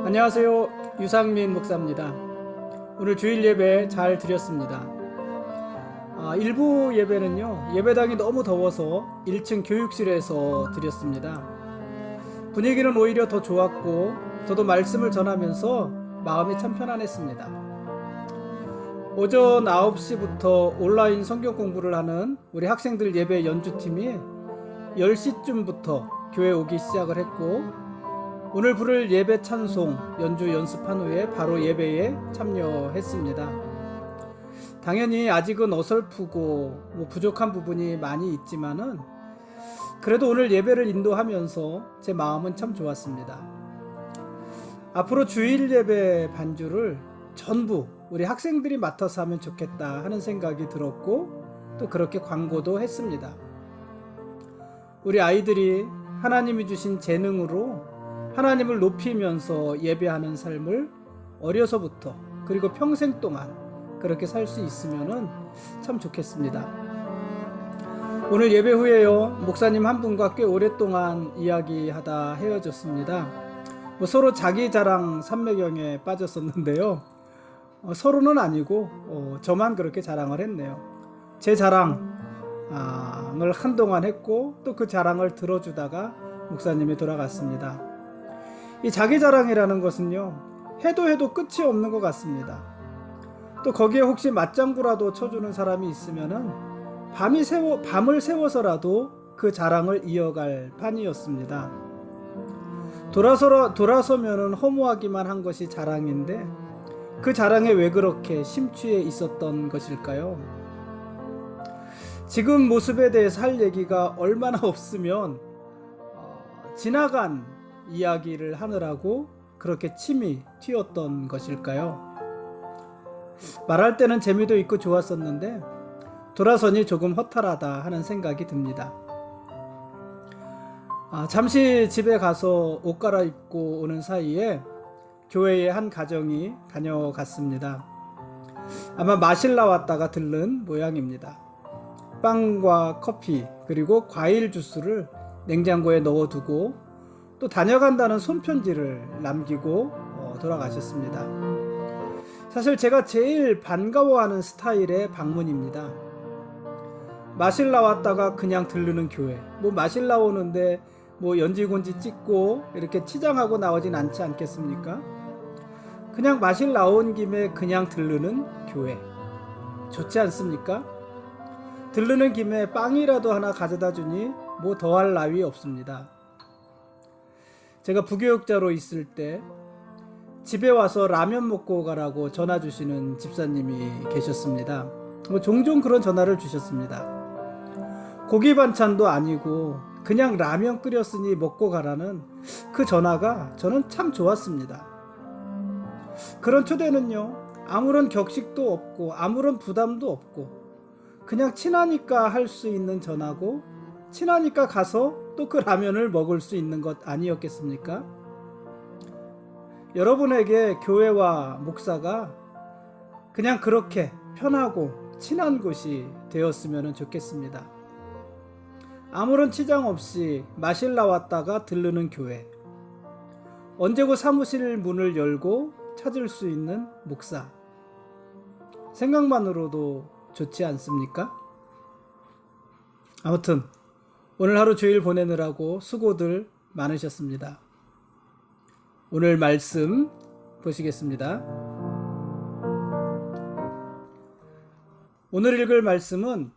안녕하세요. 유상민 목사입니다. 오늘 주일 예배 잘 드렸습니다. 일부 예배는요, 예배당이 너무 더워서 1층 교육실에서 드렸습니다. 분위기는 오히려 더 좋았고, 저도 말씀을 전하면서 마음이 참 편안했습니다. 오전 9시부터 온라인 성경 공부를 하는 우리 학생들 예배 연주팀이 10시쯤부터 교회 오기 시작을 했고, 오늘 부를 예배 찬송 연주 연습한 후에 바로 예배에 참여했습니다. 당연히 아직은 어설프고 부족한 부분이 많이 있지만은 그래도 오늘 예배를 인도하면서 제 마음은 참 좋았습니다. 앞으로 주일 예배 반주를 전부 우리 학생들이 맡아서 하면 좋겠다 하는 생각이 들었고, 또 그렇게 광고도 했습니다. 우리 아이들이 하나님이 주신 재능으로 하나님을 높이면서 예배하는 삶을 어려서부터 그리고 평생 동안 그렇게 살 수 있으면 참 좋겠습니다. 오늘 예배 후에요, 목사님 한 분과 꽤 오랫동안 이야기하다 헤어졌습니다. 서로 자기 자랑 삼매경에 빠졌었는데요, 서로는 아니고 저만 그렇게 자랑을 했네요. 제 자랑을 한동안 했고, 또 그 자랑을 들어주다가 목사님이 돌아갔습니다. 이 자기 자랑이라는 것은요, 해도 끝이 없는 것 같습니다. 또 거기에 혹시 맞장구라도 쳐주는 사람이 있으면은 밤을 새워서라도 그 자랑을 이어갈 판이었습니다. 돌아서면은 허무하기만 한 것이 자랑인데, 그 자랑에 왜 그렇게 심취해 있었던 것일까요? 지금 모습에 대해서 할 얘기가 얼마나 없으면 지나간 이야기를 하느라고 그렇게 침이 튀었던 것일까요? 말할 때는 재미도 있고 좋았었는데 돌아서니 조금 허탈하다 하는 생각이 듭니다. 잠시 집에 가서 옷 갈아입고 오는 사이에 교회에 한 가정이 다녀갔습니다. 아마 마실라 왔다가 들른 모양입니다. 빵과 커피 그리고 과일 주스를 냉장고에 넣어두고 또 다녀간다는 손편지를 남기고 돌아가셨습니다. 사실 제가 제일 반가워하는 스타일의 방문입니다. 마실 나왔다가 그냥 들르는 교회, 마실 나오는데 연지곤지 찍고 이렇게 치장하고 나오진 않지 않겠습니까? 그냥 마실 나온 김에 그냥 들르는 교회, 좋지 않습니까? 들르는 김에 빵이라도 하나 가져다 주니 더할 나위 없습니다. 제가 부교육자로 있을 때 집에 와서 라면 먹고 가라고 전화 주시는 집사님이 계셨습니다. 종종 그런 전화를 주셨습니다. 고기 반찬도 아니고 그냥 라면 끓였으니 먹고 가라는 그 전화가 저는 참 좋았습니다. 그런 초대는요, 아무런 격식도 없고 아무런 부담도 없고 그냥 친하니까 할 수 있는 전화고, 친하니까 가서 또 그 라면을 먹을 수 있는 것 아니었겠습니까? 여러분에게 교회와 목사가 그냥 그렇게 편하고 친한 곳이 되었으면 좋겠습니다. 아무런 치장 없이 마실 나왔다가 들르는 교회, 언제고 사무실 문을 열고 찾을 수 있는 목사, 생각만으로도 좋지 않습니까? 아무튼 오늘 하루 주일 보내느라고 수고들 많으셨습니다. 오늘 말씀 보시겠습니다. 오늘 읽을 말씀은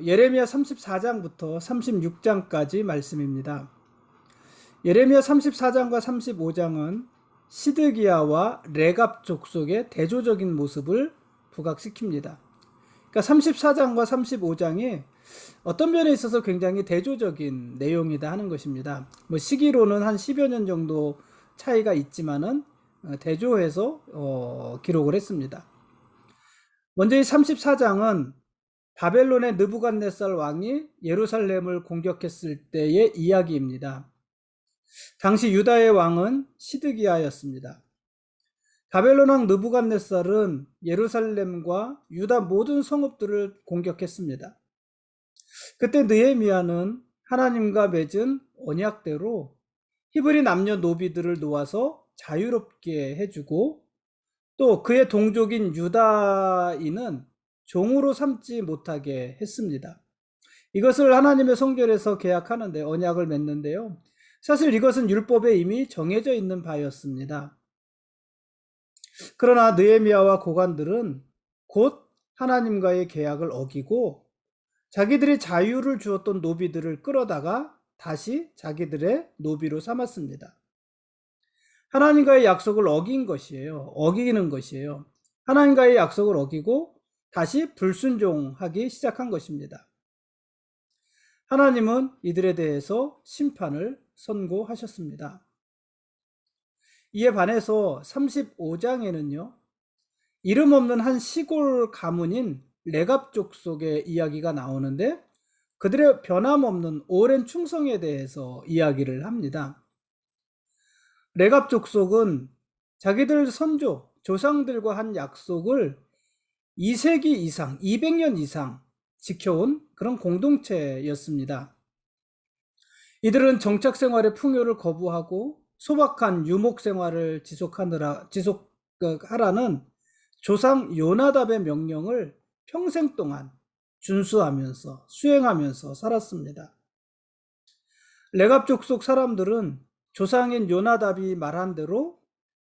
예레미야 34장부터 36장까지 말씀입니다. 예레미야 34장과 35장은 시드기야와 레갑 족속의 대조적인 모습을 부각시킵니다. 그러니까 34장과 35장이 어떤 면에 있어서 굉장히 대조적인 내용이다 하는 것입니다. 시기로는 한 10여 년 정도 차이가 있지만은 대조해서 기록을 했습니다. 먼저 이 34장은 바벨론의 느부갓네살 왕이 예루살렘을 공격했을 때의 이야기입니다. 당시 유다의 왕은 시드기야였습니다. 바벨론 왕 느부갓네살은 예루살렘과 유다 모든 성읍들을 공격했습니다. 그때 느헤미야는 하나님과 맺은 언약대로 히브리 남녀 노비들을 놓아서 자유롭게 해주고 또 그의 동족인 유다인은 종으로 삼지 못하게 했습니다. 이것을 하나님의 성결에서 계약하는데 언약을 맺는데요. 사실 이것은 율법에 이미 정해져 있는 바였습니다. 그러나 느헤미야와 고관들은 곧 하나님과의 계약을 어기고 자기들이 자유를 주었던 노비들을 끌어다가 다시 자기들의 노비로 삼았습니다. 하나님과의 약속을 어긴 것이에요. 어기는 것이에요. 하나님과의 약속을 어기고 다시 불순종하기 시작한 것입니다. 하나님은 이들에 대해서 심판을 선고하셨습니다. 이에 반해서 35장에는요. 이름 없는 한 시골 가문인 레갑 족속의 이야기가 나오는데 그들의 변함없는 오랜 충성에 대해서 이야기를 합니다. 레갑 족속은 자기들 선조, 조상들과 한 약속을 2세기 이상, 200년 이상 지켜온 그런 공동체였습니다. 이들은 정착 생활의 풍요를 거부하고 소박한 유목 생활을 지속하라는 조상 요나답의 명령을 평생 동안 준수하면서 수행하면서 살았습니다. 레갑 족속 사람들은 조상인 요나답이 말한 대로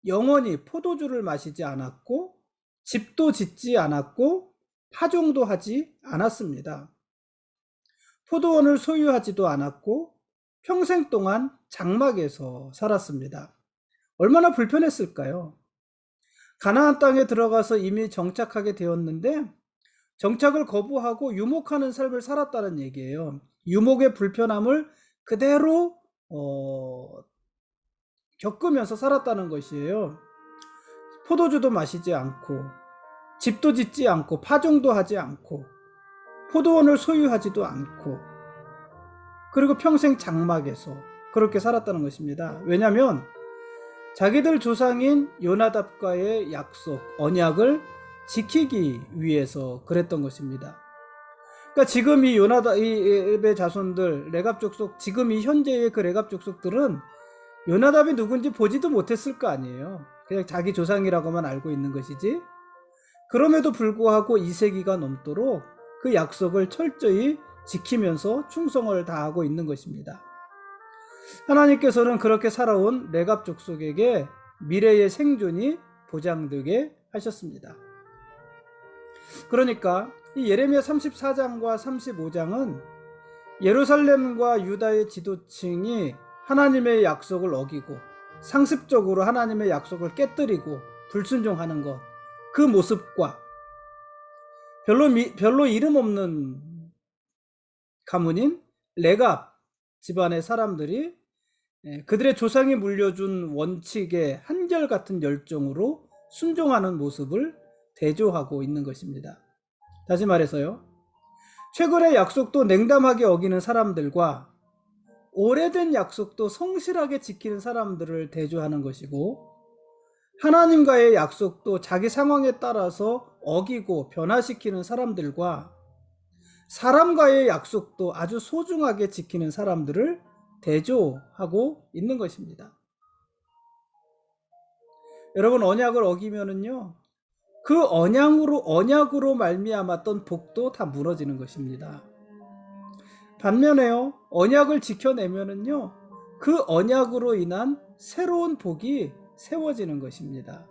영원히 포도주를 마시지 않았고 집도 짓지 않았고 파종도 하지 않았습니다. 포도원을 소유하지도 않았고 평생 동안 장막에서 살았습니다. 얼마나 불편했을까요? 가나안 땅에 들어가서 이미 정착하게 되었는데 정착을 거부하고 유목하는 삶을 살았다는 얘기예요. 유목의 불편함을 그대로 겪으면서 살았다는 것이에요. 포도주도 마시지 않고 집도 짓지 않고 파종도 하지 않고 포도원을 소유하지도 않고 그리고 평생 장막에서 그렇게 살았다는 것입니다. 왜냐하면 자기들 조상인 요나답과의 약속, 언약을 지키기 위해서 그랬던 것입니다. 그러니까 지금 이 요나답의 자손들, 레갑 족속, 지금 이 현재의 그 레갑 족속들은 요나답이 누군지 보지도 못했을 거 아니에요. 그냥 자기 조상이라고만 알고 있는 것이지. 그럼에도 불구하고 2세기가 넘도록 그 약속을 철저히 지키면서 충성을 다하고 있는 것입니다. 하나님께서는 그렇게 살아온 레갑 족속에게 미래의 생존이 보장되게 하셨습니다. 그러니까 이 예레미야 34장과 35장은 예루살렘과 유다의 지도층이 하나님의 약속을 어기고 상습적으로 하나님의 약속을 깨뜨리고 불순종하는 것, 그 모습과 별로 이름 없는 가문인 레갑 집안의 사람들이 그들의 조상이 물려준 원칙에 한결같은 열정으로 순종하는 모습을 대조하고 있는 것입니다. 다시 말해서요. 최근의 약속도 냉담하게 어기는 사람들과 오래된 약속도 성실하게 지키는 사람들을 대조하는 것이고 하나님과의 약속도 자기 상황에 따라서 어기고 변화시키는 사람들과 사람과의 약속도 아주 소중하게 지키는 사람들을 대조하고 있는 것입니다. 여러분, 언약을 어기면은요, 그 언약으로 말미암았던 복도 다 무너지는 것입니다. 반면에요, 언약을 지켜내면은요, 그 언약으로 인한 새로운 복이 세워지는 것입니다.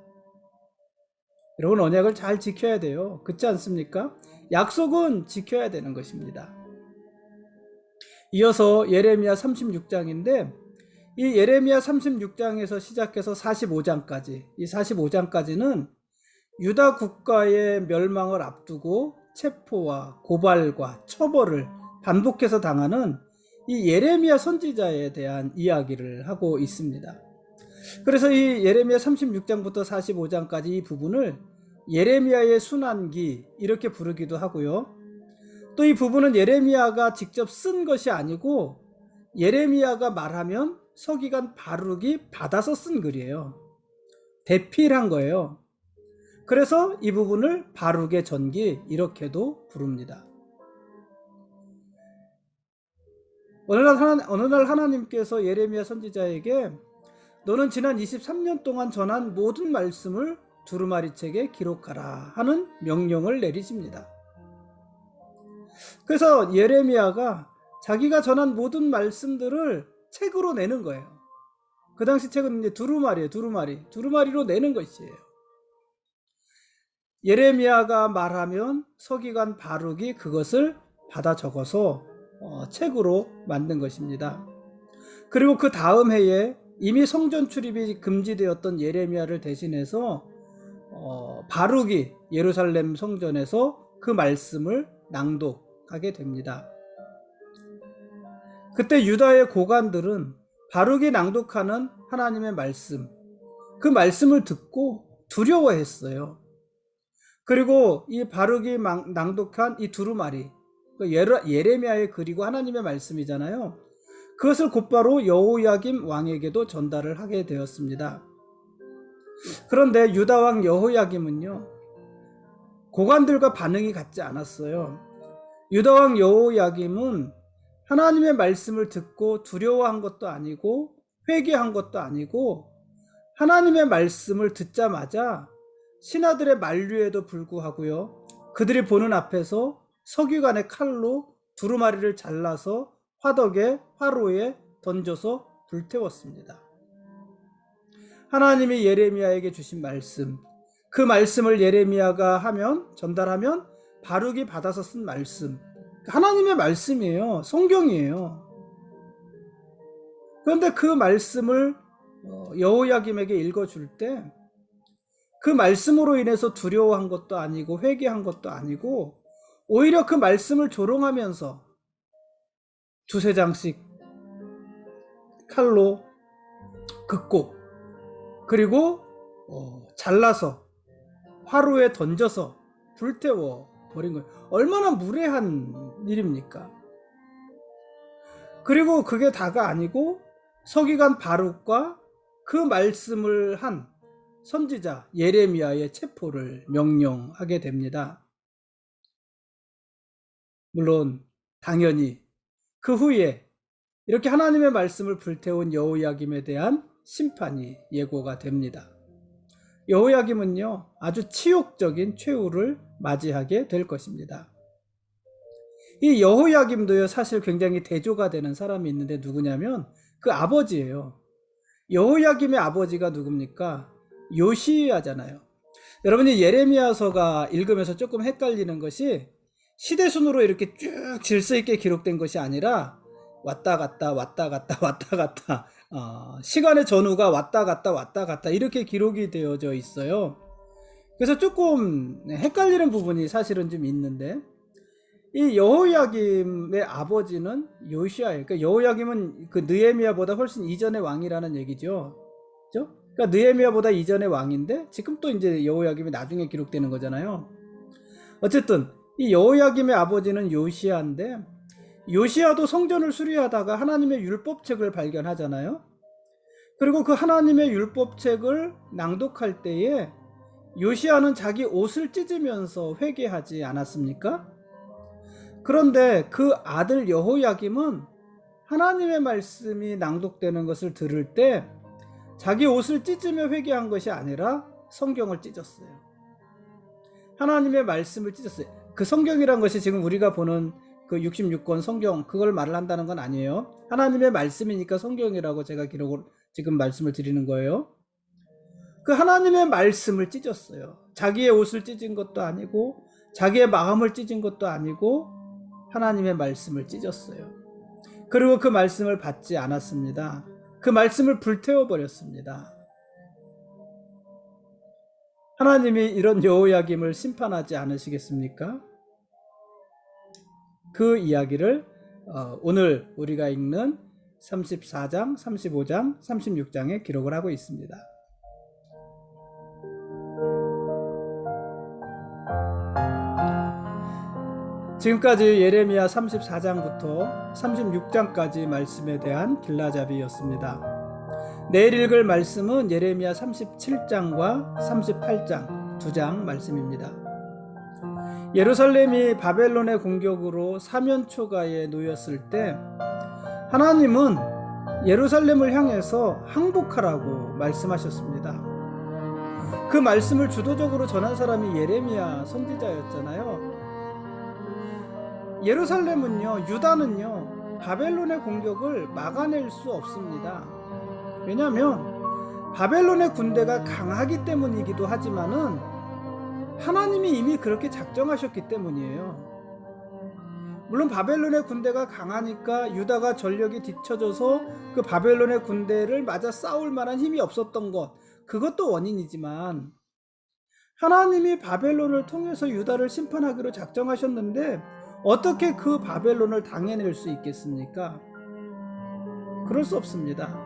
여러분, 언약을 잘 지켜야 돼요. 그렇지 않습니까? 약속은 지켜야 되는 것입니다. 이어서 예레미야 36장인데 이 예레미야 36장에서 시작해서 45장까지, 이 45장까지는 유다 국가의 멸망을 앞두고 체포와 고발과 처벌을 반복해서 당하는 이 예레미야 선지자에 대한 이야기를 하고 있습니다. 그래서 이 예레미야 36장부터 45장까지 이 부분을 예레미야의 순환기 이렇게 부르기도 하고요. 또 이 부분은 예레미야가 직접 쓴 것이 아니고 예레미야가 말하면 서기관 바룩이 받아서 쓴 글이에요. 대필한 거예요. 그래서 이 부분을 바룩의 전기 이렇게도 부릅니다. 어느 날 하나님께서 예레미야 선지자에게 너는 지난 23년 동안 전한 모든 말씀을 두루마리 책에 기록하라 하는 명령을 내리십니다. 그래서 예레미야가 자기가 전한 모든 말씀들을 책으로 내는 거예요. 그 당시 책은 이제 두루마리예요. 두루마리로 내는 것이에요. 예레미야가 말하면 서기관 바룩이 그것을 받아 적어서 책으로 만든 것입니다. 그리고 그 다음 해에 이미 성전 출입이 금지되었던 예레미야를 대신해서 바룩이 예루살렘 성전에서 그 말씀을 낭독하게 됩니다. 그때 유다의 고관들은 바룩이 낭독하는 하나님의 말씀, 그 말씀을 듣고 두려워했어요. 그리고 이 바룩이 낭독한 이 두루마리, 예레미야의 글이고 하나님의 말씀이잖아요. 그것을 곧바로 여호야김 왕에게도 전달을 하게 되었습니다. 그런데 유다 왕 여호야김은요, 고관들과 반응이 같지 않았어요. 유다 왕 여호야김은 하나님의 말씀을 듣고 두려워한 것도 아니고 회개한 것도 아니고, 하나님의 말씀을 듣자마자 신하들의 만류에도 불구하고요, 그들이 보는 앞에서 서기관의 칼로 두루마리를 잘라서 화로에 던져서 불태웠습니다. 하나님이 예레미야에게 주신 말씀, 그 말씀을 예레미야가 전달하면 바룩이 받아서 쓴 말씀, 하나님의 말씀이에요. 성경이에요. 그런데 그 말씀을 여호야김에게 읽어줄 때 그 말씀으로 인해서 두려워한 것도 아니고 회개한 것도 아니고, 오히려 그 말씀을 조롱하면서 두세 장씩 칼로 긋고, 그리고 잘라서 화로에 던져서 불태워 버린 거예요. 얼마나 무례한 일입니까? 그리고 그게 다가 아니고 서기관 바룩과 그 말씀을 한 선지자 예레미야의 체포를 명령하게 됩니다. 물론 당연히 그 후에 이렇게 하나님의 말씀을 불태운 여호야김에 대한 심판이 예고가 됩니다. 여호야김은요, 아주 치욕적인 최후를 맞이하게 될 것입니다. 이 여호야김도요, 사실 굉장히 대조가 되는 사람이 있는데 누구냐면 그 아버지예요. 여호야김의 아버지가 누굽니까? 요시야잖아요. 여러분이 예레미야서가 읽으면서 조금 헷갈리는 것이, 시대순으로 이렇게 쭉 질서 있게 기록된 것이 아니라 왔다 갔다 시간의 전후가 왔다 갔다 이렇게 기록이 되어져 있어요. 그래서 조금 헷갈리는 부분이 사실은 좀 있는데, 이 여호야김의 아버지는 요시야예요. 그러니까 여호야김은 그 느헤미야보다 훨씬 이전의 왕이라는 얘기죠. 그렇죠? 그러니까 느헤미야보다 이전의 왕인데 지금 또 이제 여호야김이 나중에 기록되는 거잖아요. 어쨌든 이 여호야김의 아버지는 요시야인데, 요시야도 성전을 수리하다가 하나님의 율법책을 발견하잖아요. 그리고 그 하나님의 율법책을 낭독할 때에 요시야는 자기 옷을 찢으면서 회개하지 않았습니까? 그런데 그 아들 여호야김은 하나님의 말씀이 낭독되는 것을 들을 때 자기 옷을 찢으며 회개한 것이 아니라 성경을 찢었어요. 하나님의 말씀을 찢었어요. 그 성경이란 것이 지금 우리가 보는 그 66권 성경, 그걸 말을 한다는 건 아니에요. 하나님의 말씀이니까 성경이라고 제가 기록을 지금 말씀을 드리는 거예요. 그 하나님의 말씀을 찢었어요. 자기의 옷을 찢은 것도 아니고 자기의 마음을 찢은 것도 아니고 하나님의 말씀을 찢었어요. 그리고 그 말씀을 받지 않았습니다. 그 말씀을 불태워 버렸습니다. 하나님이 이런 여호야김을 심판하지 않으시겠습니까? 그 이야기를 오늘 우리가 읽는 34장, 35장, 36장에 기록을 하고 있습니다. 지금까지 예레미야 34장부터 36장까지 말씀에 대한 길라잡이였습니다. 내일 읽을 말씀은 예레미야 37장과 38장 2장 말씀입니다. 예루살렘이 바벨론의 공격으로 사면초가에 놓였을 때 하나님은 예루살렘을 향해서 항복하라고 말씀하셨습니다. 그 말씀을 주도적으로 전한 사람이 예레미야 선지자였잖아요. 예루살렘은요, 유다는요, 바벨론의 공격을 막아낼 수 없습니다. 왜냐하면 바벨론의 군대가 강하기 때문이기도 하지만은 하나님이 이미 그렇게 작정하셨기 때문이에요. 물론 바벨론의 군대가 강하니까 유다가 전력이 뒤처져서 그 바벨론의 군대를 맞아 싸울 만한 힘이 없었던 것, 그것도 원인이지만 하나님이 바벨론을 통해서 유다를 심판하기로 작정하셨는데 어떻게 그 바벨론을 당해낼 수 있겠습니까? 그럴 수 없습니다.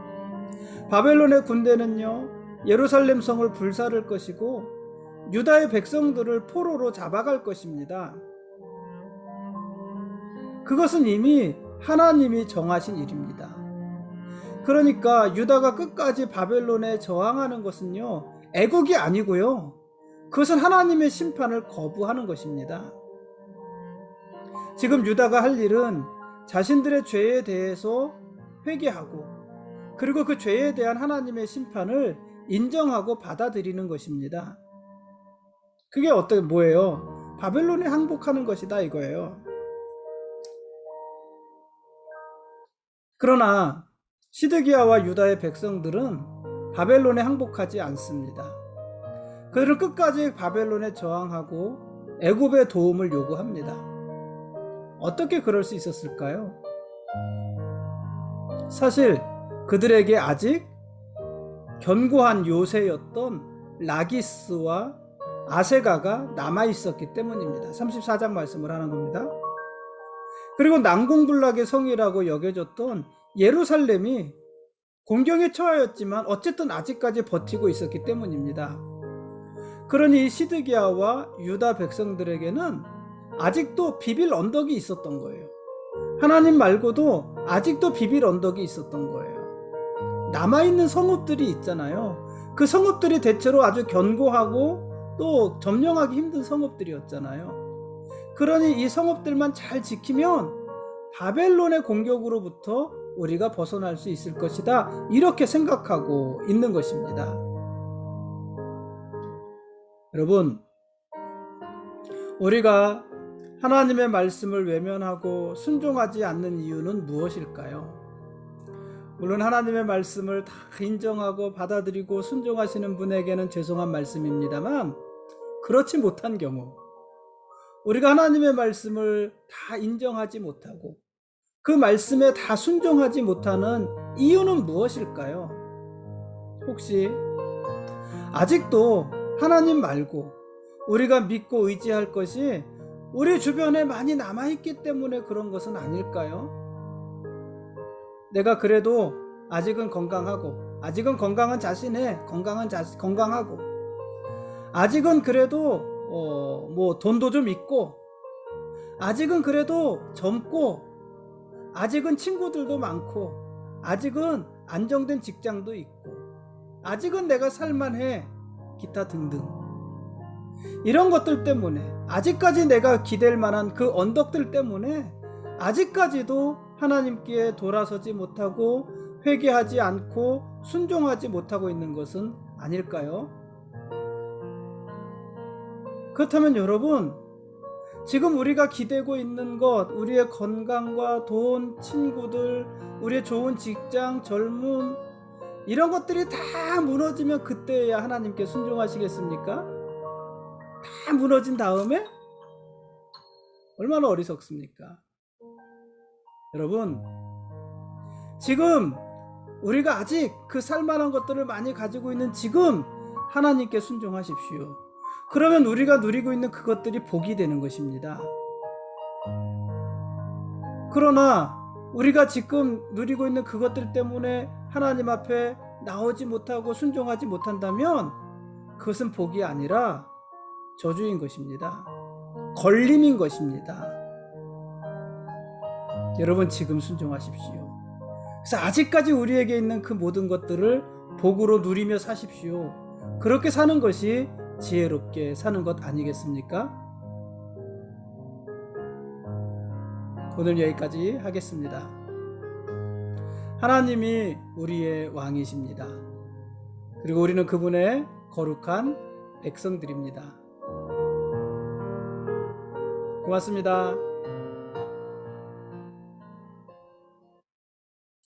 바벨론의 군대는요, 예루살렘 성을 불사를 것이고 유다의 백성들을 포로로 잡아갈 것입니다. 그것은 이미 하나님이 정하신 일입니다. 그러니까 유다가 끝까지 바벨론에 저항하는 것은요, 애국이 아니고요, 그것은 하나님의 심판을 거부하는 것입니다. 지금 유다가 할 일은 자신들의 죄에 대해서 회개하고 그리고 그 죄에 대한 하나님의 심판을 인정하고 받아들이는 것입니다. 그게 뭐예요? 바벨론에 항복하는 것이다 이거예요. 그러나 시드기야와 유다의 백성들은 바벨론에 항복하지 않습니다. 그들은 끝까지 바벨론에 저항하고 애굽의 도움을 요구합니다. 어떻게 그럴 수 있었을까요? 사실 그들에게 아직 견고한 요새였던 라기스와 아세가가 남아있었기 때문입니다. 34장 말씀을 하는 겁니다. 그리고 난공불락의 성이라고 여겨졌던 예루살렘이 공경에 처하였지만 어쨌든 아직까지 버티고 있었기 때문입니다. 그러니 시드기야와 유다 백성들에게는 아직도 비빌 언덕이 있었던 거예요. 하나님 말고도 아직도 비빌 언덕이 있었던 거예요. 남아있는 성읍들이 있잖아요. 그 성읍들이 대체로 아주 견고하고 또 점령하기 힘든 성읍들이었잖아요. 그러니 이 성읍들만 잘 지키면 바벨론의 공격으로부터 우리가 벗어날 수 있을 것이다, 이렇게 생각하고 있는 것입니다. 여러분, 우리가 하나님의 말씀을 외면하고 순종하지 않는 이유는 무엇일까요? 물론 하나님의 말씀을 다 인정하고 받아들이고 순종하시는 분에게는 죄송한 말씀입니다만, 그렇지 못한 경우, 우리가 하나님의 말씀을 다 인정하지 못하고 그 말씀에 다 순종하지 못하는 이유는 무엇일까요? 혹시 아직도 하나님 말고 우리가 믿고 의지할 것이 우리 주변에 많이 남아있기 때문에 그런 것은 아닐까요? 내가 그래도 아직은 건강하고, 아직은 건강한 자신해, 건강하고, 아직은 그래도 돈도 좀 있고, 아직은 그래도 젊고, 아직은 친구들도 많고, 아직은 안정된 직장도 있고, 아직은 내가 살만해, 기타 등등. 이런 것들 때문에, 아직까지 내가 기댈 만한 그 언덕들 때문에 아직까지도 하나님께 돌아서지 못하고 회개하지 않고 순종하지 못하고 있는 것은 아닐까요? 그렇다면 여러분, 지금 우리가 기대고 있는 것, 우리의 건강과 돈, 친구들, 우리의 좋은 직장, 젊음, 이런 것들이 다 무너지면 그때야 하나님께 순종하시겠습니까? 다 무너진 다음에? 얼마나 어리석습니까? 여러분, 지금 우리가 아직 그 살만한 것들을 많이 가지고 있는 지금 하나님께 순종하십시오. 그러면 우리가 누리고 있는 그것들이 복이 되는 것입니다. 그러나 우리가 지금 누리고 있는 그것들 때문에 하나님 앞에 나오지 못하고 순종하지 못한다면 그것은 복이 아니라 저주인 것입니다. 걸림인 것입니다. 여러분, 지금 순종하십시오. 그래서 아직까지 우리에게 있는 그 모든 것들을 복으로 누리며 사십시오. 그렇게 사는 것이 지혜롭게 사는 것 아니겠습니까? 오늘 여기까지 하겠습니다. 하나님이 우리의 왕이십니다. 그리고 우리는 그분의 거룩한 백성들입니다. 고맙습니다.